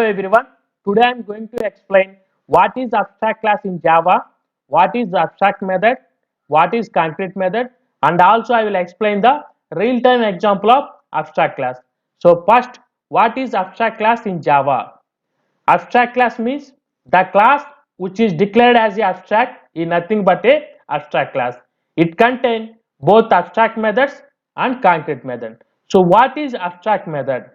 everyone. Today I am going to explain what is abstract class in Java, what is the abstract method, what is concrete method, and also I will explain the real-time example of abstract class. So first, what is abstract class in Java? Abstract class means the class which is declared as a abstract is nothing but a abstract class. It contains both abstract methods and concrete method. So what is abstract method?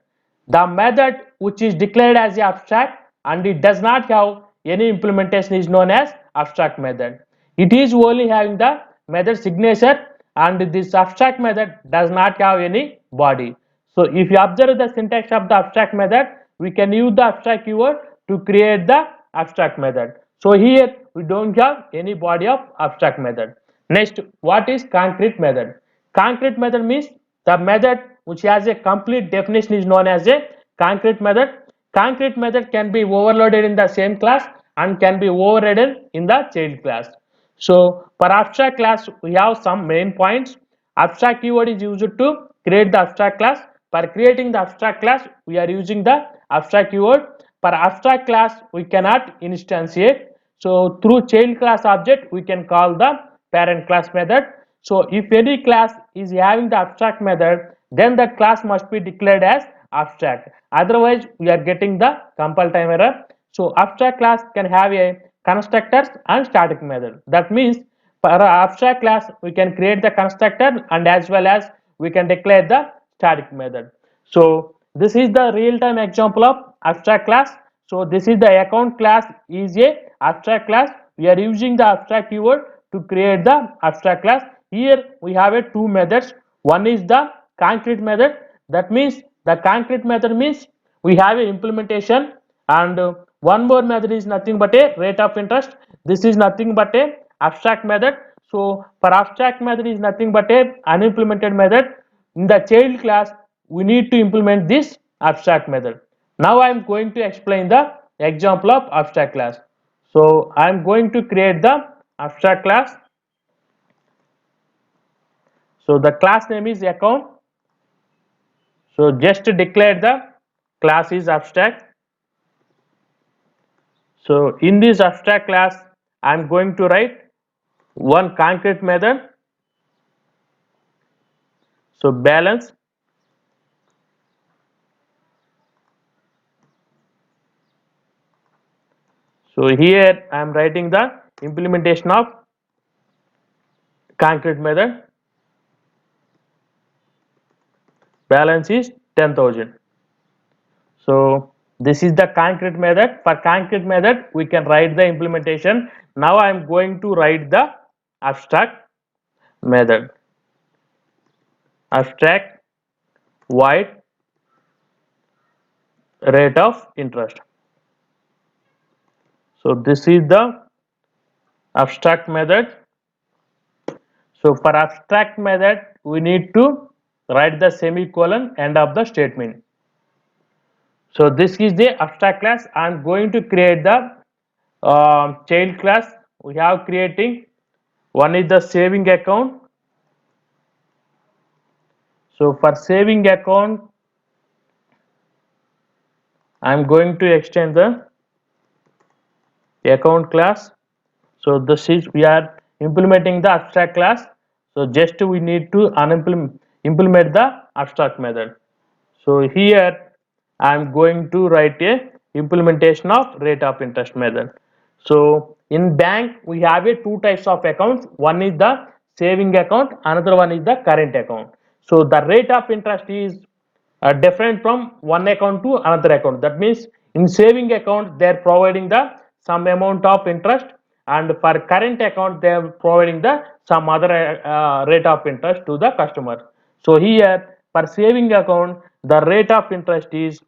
The method which is declared as a abstract and it does not have any implementation is known as abstract method. It is only having the method signature and this abstract method does not have any body. So if you observe the syntax of the abstract method, we can use the abstract keyword to create the abstract method. So here we don't have any body of abstract method. Next, what is concrete method? Concrete method means the method which has a complete definition is known as a concrete method. Concrete method can be overloaded in the same class and can be overridden in the child class. So for abstract class we have some main points. Abstract keyword is used to create the abstract class. For creating the abstract class we are using the abstract keyword. For abstract class we cannot instantiate. So through child class object we can call the parent class method. So if any class is having the abstract method, then that class must be declared as abstract. Otherwise we are getting the compile time error. So abstract class can have a constructors and static method. That means for our abstract class we can create the constructor and as well as we can declare the static method. So this is the real-time example of abstract class. So this is the account class is a abstract class. We are using the abstract keyword to create the abstract class. Here we have a two methods. One is the concrete method. That means the concrete method means we have a implementation and one more method is nothing but a rate of interest. This is nothing but a abstract method. So for abstract method is nothing but a unimplemented method. In the child class we need to implement this abstract method. Now I am going to explain the example of abstract class. So I am going to create the abstract class. So the class name is account. So just to declare the class is abstract. So in this abstract class I am going to write one concrete method. So balance. So here I am writing the implementation of concrete method. Balance is 10,000. So this is the concrete method. For concrete method we can write the implementation. Now I am going to write the abstract method. Abstract void rate of interest. So this is the abstract method. So for abstract method we need to write the semicolon end of the statement. So this is the abstract class. I am going to create the child class. We have creating one is the saving account. So for saving account I am going to extend the account class. So this is we are implementing the abstract class. So just we need to implement the abstract method. So here I am going to write a implementation of rate of interest method. So in bank we have a two types of accounts. One is the saving account, another one is the current account. So the rate of interest is different from one account to another account. That means in saving account they are providing the some amount of interest, and for current account they are providing the some other rate of interest to the customer. So here for saving account the rate of interest is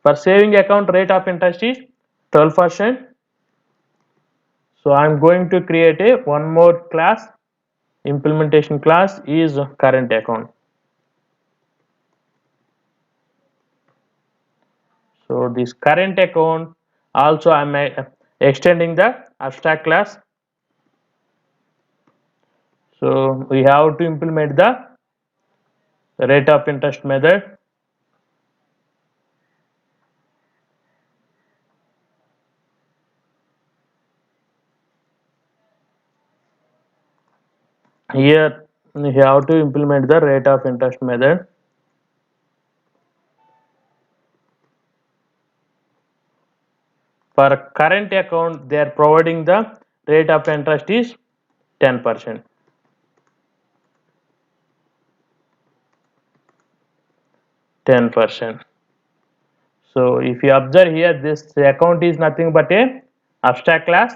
for saving account rate of interest is 12%. So I am going to create a one more class. Implementation class is current account. So this current account also I am extending the abstract class. So we have to implement the rate of interest method. Here you have to implement the rate of interest method. For current account, they are providing the rate of interest is 10%. 10%. So if you observe here, this account is nothing but a abstract class.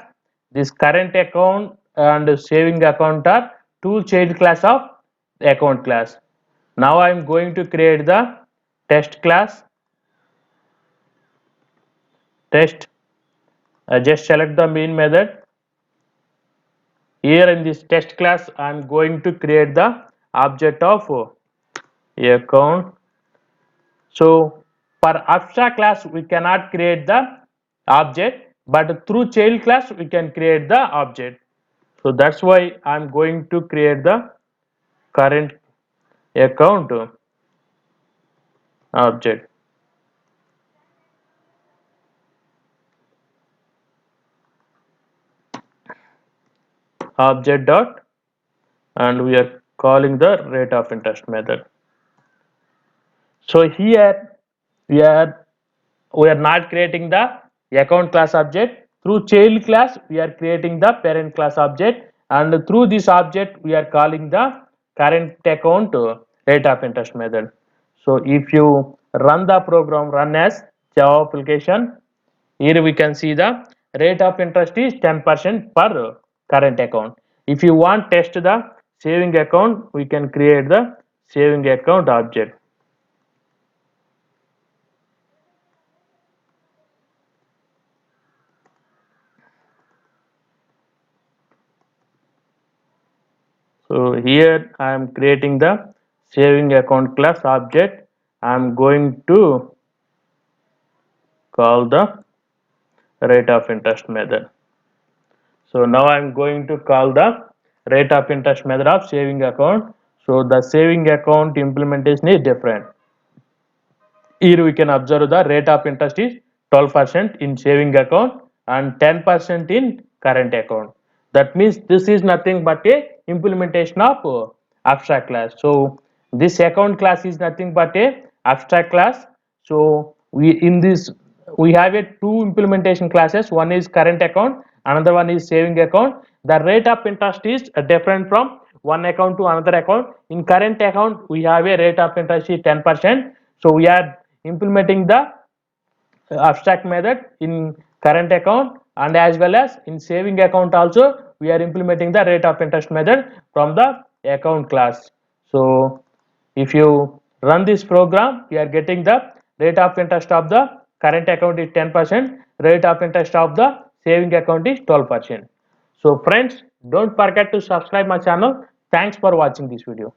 This current account and saving account are two child class of account class. Now I am going to create the test class. Test. I just select the main method. Here in this test class, I am going to create the object of account. So for abstract class, we cannot create the object, but through child class, we can create the object. So that's why I am going to create the current account object. Object dot, and we are calling the rate of interest method. So here we are not creating the account class object. Through child class we are creating the parent class object, and through this object we are calling the current account rate of interest method. So if you run the program, run as Java application, here we can see the rate of interest is 10% per current account. If you want test the saving account, we can create the saving account object. So here I am creating the saving account class object. I am going to call the rate of interest method. So now I am going to call the rate of interest method of saving account. So the saving account implementation is different. Here we can observe the rate of interest is 12% in saving account and 10% in current account. That means this is nothing but a implementation of abstract class. So this account class is nothing but a abstract class. So we have a two implementation classes. One is current account, another one is saving account. The rate of interest is different from one account to another account. In current account we have a rate of interest is 10%. So we are implementing the abstract method in current account, and as well as in saving account also we are implementing the rate of interest method from the account class. So if you run this program, you are getting the rate of interest of the current account is 10%, rate of interest of the saving account is 12%. So friends, don't forget to subscribe my channel. Thanks for watching this video.